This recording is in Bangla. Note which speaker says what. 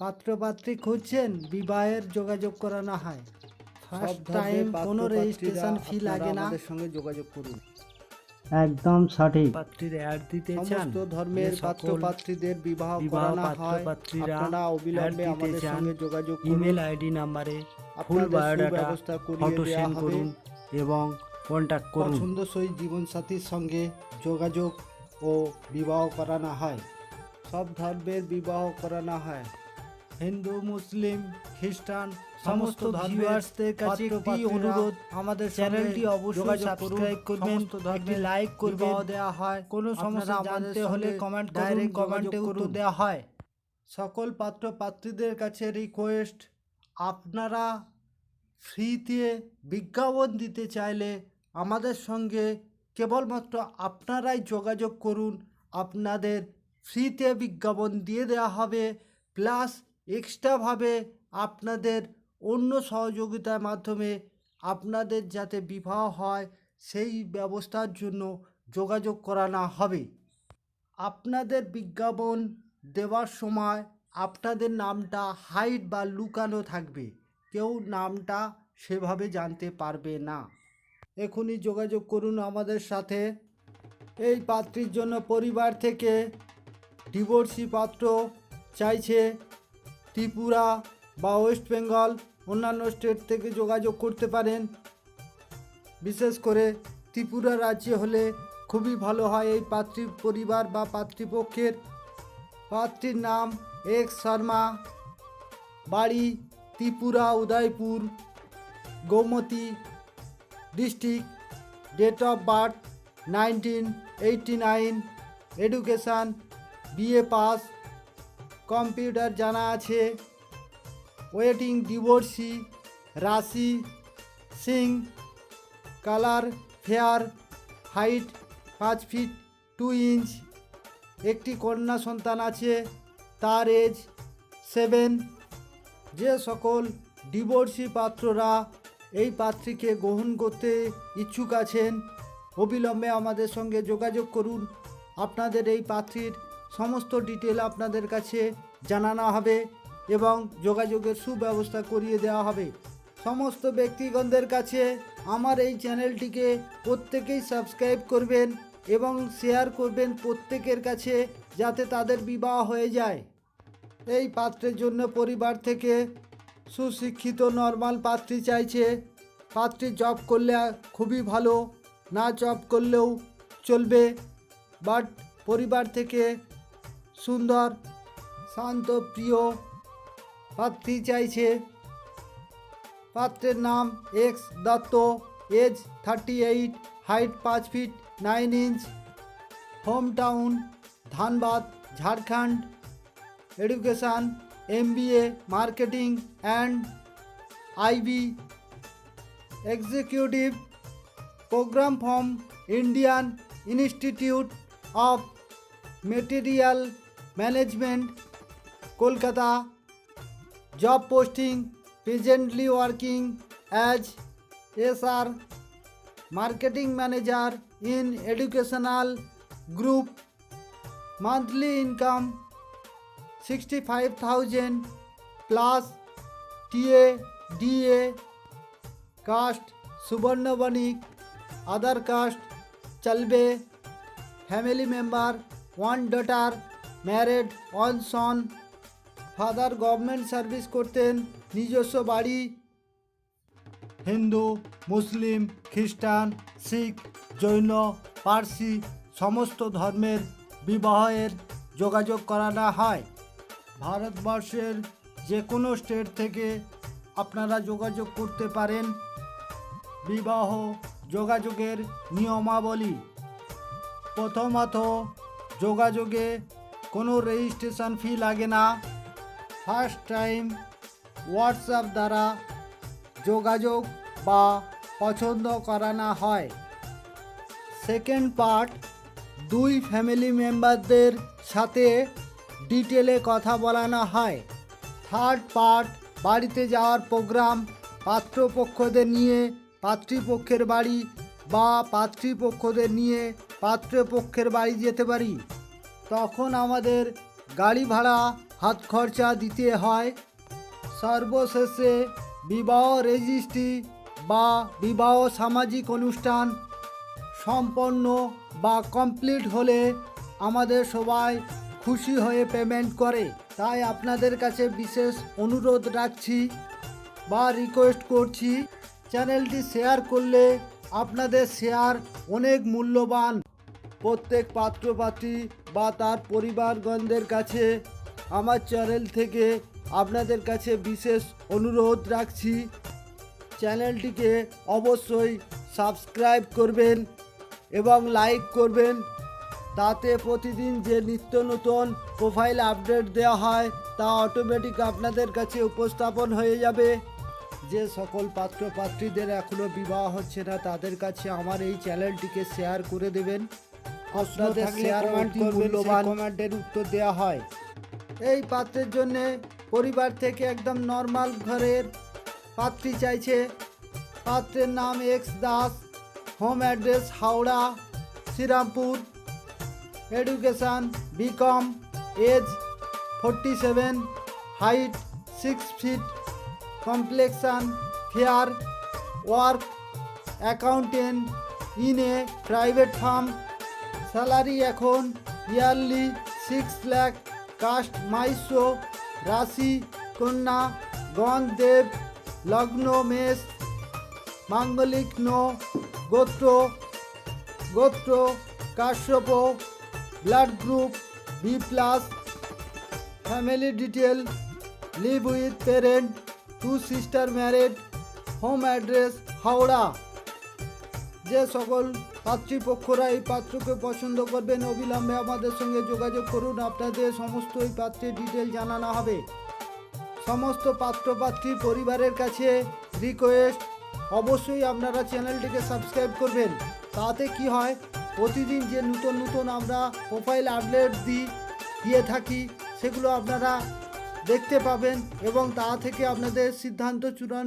Speaker 1: পাত্রপাত্রী খুঁজছেন, বিবাহের যোগাযোগ করানো হয়। ফার্স্ট টাইম কোনো রেজিস্ট্রেশন ফি লাগে না।
Speaker 2: আমাদের সঙ্গে যোগাযোগ করুন।
Speaker 3: একদম সঠিক।
Speaker 1: পাত্রীর অ্যাড দিতে চান,
Speaker 2: সমস্ত ধর্মের পাত্রপাত্রীদের বিবাহ করানো হয়। আপনারা অবিলম্বে আমাদের সঙ্গে যোগাযোগ করুন।
Speaker 1: ইমেল আইডি নাম্বারে ফুল
Speaker 2: আপনাদের
Speaker 1: বায়োডাটা
Speaker 2: সুব্যবস্থা করিয়ে
Speaker 1: ফটো
Speaker 2: দেওয়া
Speaker 1: সেন্ড
Speaker 2: হবে।
Speaker 1: করুন এবং কন্ট্যাক্ট করুন।
Speaker 2: পছন্দসই জীবনসাথীর সঙ্গে যোগাযোগ ও বিবাহ করানো হয়। সব ধর্মের বিবাহ করানো হয়।
Speaker 1: হিন্দু, মুসলিম, খ্রিস্টান
Speaker 2: সমস্ত
Speaker 1: সমস্ত ভিউয়ার্সদের কাছে একটি অনুরোধ,
Speaker 2: আমাদের
Speaker 1: চ্যানেলটি অবশ্যই সাবস্ক্রাইব করবেন, একটি লাইক করবেন।
Speaker 2: দেওয়া হয়।
Speaker 1: কোনো সমস্যা জানতে হলে কমেন্ট করুন, কমেন্টে উত্তর দেওয়া হয়।
Speaker 2: সকল পাত্রপাত্রীদের কাছে রিকোয়েস্ট, আপনারা ফ্রিতে বিজ্ঞাপন দিতে চাইলে আমাদের সঙ্গে কেবলমাত্র আপনারাই যোগাযোগ করুন। আপনাদের ফ্রিতে বিজ্ঞাপন দিয়ে দেওয়া হবে, প্লাস এক্সট্রাভাবে আপনাদের অন্য সহযোগিতার মাধ্যমে আপনাদের যাতে বিবাহ হয় সেই ব্যবস্থার জন্য যোগাযোগ করানো হবে। আপনাদের বিজ্ঞাপন দেওয়ার সময় আপনাদের নামটা হাইড বা লুকানো থাকবে, কেউ নামটা সেভাবে জানতে পারবে না। এখনই যোগাযোগ করুন আমাদের সাথে। এই পাত্রীর জন্য পরিবার থেকে ডিভোর্সি পাত্র চাইছে। ত্রিপুরা বা ওয়েস্ট বেঙ্গল, অন্যান্য স্টেট থেকে যোগাযোগ করতে পারেন। বিশেষ করে ত্রিপুরা রাজ্যে হলে খুবই ভালো হয় এই পাত্রীর পরিবার বা পাত্রীপক্ষের। পাত্রীর নাম এক্স শর্মা, বাড়ি Tripura Udaipur, Gomti district, date of birth 1989, education BA pass, computer জানা আছে। ওয়েটিং ডিভোর্সি, রাশি সিং, colour fair, height 5 feet 2 inch. একটি কন্যা সন্তান আছে, তার এজ 7। যে সকল ডিভোর্সি পাত্ররা এই পাত্রীকে গ্রহণ করতে ইচ্ছুক আছেন, অবিলম্বে আমাদের সঙ্গে যোগাযোগ করুন। আপনাদের এই পাত্রীর সমস্ত ডিটেল আপনাদের কাছে জানানো হবে এবং যোগাযোগের সুব্যবস্থা করিয়ে দেওয়া হবে। সমস্ত ব্যক্তিগণদের কাছে আমার এই চ্যানেলটিকে প্রত্যেকেই সাবস্ক্রাইব করবেন এবং শেয়ার করবেন প্রত্যেকের কাছে, যাতে তাদের বিবাহ হয়ে যায়। এই পাত্রের জন্য পরিবার থেকে সুশিক্ষিত নর্মাল পাত্রী চাইছে। পাত্রী জব করলে খুবই ভালো, না জব করলেও চলবে, বাট পরিবার থেকে সুন্দর শান্ত প্রিয় পাত্রী চাইছে। পাত্রের নাম X Dutta, age 38, height 5 feet 9 inch, home town Dhanbad, Jharkhand, education MBA marketing and IB, executive programme from Indian Institute of Material Management, Kolkata. Job posting, presently working as SR marketing manager in educational group. Monthly income 65,000 plus TA DA। Caste Subarna Banik, other caste চলবে। Family member 1 daughter, married 1 son. Father government service করতেন, নিজস্ব বাড়ি। হিন্দু, মুসলিম, খ্রিস্টান, শিখ, জৈন, পার্সি সমস্ত ধর্মের বিবাহের যোগাযোগ করানো হয়। ভারতবর্ষের যে কোনো স্টেট থেকে আপনারা যোগাযোগ করতে পারেন। বিবাহ যোগাযোগের নিয়মাবলী: প্রথমত, যোগাযোগে কোনো রেজিস্ট্রেশন ফি লাগে না। ফার্স্ট টাইম হোয়াটসঅ্যাপ দ্বারা যোগাযোগ বা পছন্দ করানো হয়। সেকেন্ড পার্ট, 2 ফ্যামিলি মেম্বারদের সাথে ডিটেলে কথা বলানো হয়। থার্ড পার্ট, বাড়িতে যাওয়ার প্রোগ্রাম, পাত্রপক্ষদের নিয়ে পাত্রীপক্ষের বাড়ি বা পাত্রীপক্ষদের নিয়ে পাত্রপক্ষের বাড়ি যেতে পারি। তখন আমাদের গাড়ি ভাড়া হাত খরচা দিতে হয়। সর্বশেষে বিবাহ রেজিস্ট্রি বা বিবাহ সামাজিক অনুষ্ঠান সম্পন্ন বা কমপ্লিট হলে আমাদের সবাই খুশি হয়ে পেমেন্ট করে। তাই আপনাদের কাছে বিশেষ অনুরোধ রাখছি বা রিকোয়েস্ট করছি, চ্যানেলটি শেয়ার করলে আপনাদের শেয়ার অনেক মূল্যবান। প্রত্যেক পাত্রপাত্রী বা তার পরিবারগণদের কাছে আমার চ্যানেল থেকে আপনাদের কাছে বিশেষ অনুরোধ রাখছি, চ্যানেলটিকে অবশ্যই সাবস্ক্রাইব করবেন এবং লাইক করবেন। তাতে প্রতিদিন যে নিত্য নতুন প্রোফাইল আপডেট দেওয়া হয় তা অটোমেটিক আপনাদের কাছে উপস্থাপন হয়ে যাবে। যে সকল পাত্রপাত্রীদের এখনও বিবাহ হচ্ছে না তাদের কাছে আমার এই চ্যানেলটিকে শেয়ার করে দেবেন। আপনাদের শেয়ার কমেন্টের উত্তর দেওয়া হয়। এই পাত্রের জন্যে পরিবার থেকে একদম নর্মাল ঘরের পাত্রী চাইছে। পাত্রের নাম X Das, home address Howrah, Srirampur, education BCom, age 47, height 6 feet, complexion fair, work accountant in a private firm, salary এখন ইয়ারলি 6 লাখ, কাস্ট মাইশ্য, রাশি কন্যা, গণ দেব, লগ্ন মেষ, মাঙ্গলিক নো, গোত্র Kashyap, blood group B+, family detail, live with parent, 2 sister married, home address Howrah. যে সকল পাত্রীপক্ষরা এই পাত্রকে পছন্দ করবেন অবিলম্বে আমাদের সঙ্গে যোগাযোগ করুন। আপনাদের সমস্ত এই পাত্রের ডিটেল জানানো হবে। সমস্ত পাত্রপাত্রী পরিবারের কাছে রিকোয়েস্ট, অবশ্যই আপনারা চ্যানেলটিকে সাবস্ক্রাইব করবেন। তাতে কি হয়, প্রতিদিন যে নতুন নতুন আমরা প্রোফাইল আপডেট দিয়ে থাকি সেগুলো আপনারা দেখতে পাবেন এবং তা থেকে আপনাদের সিদ্ধান্ত চূড়ান্ত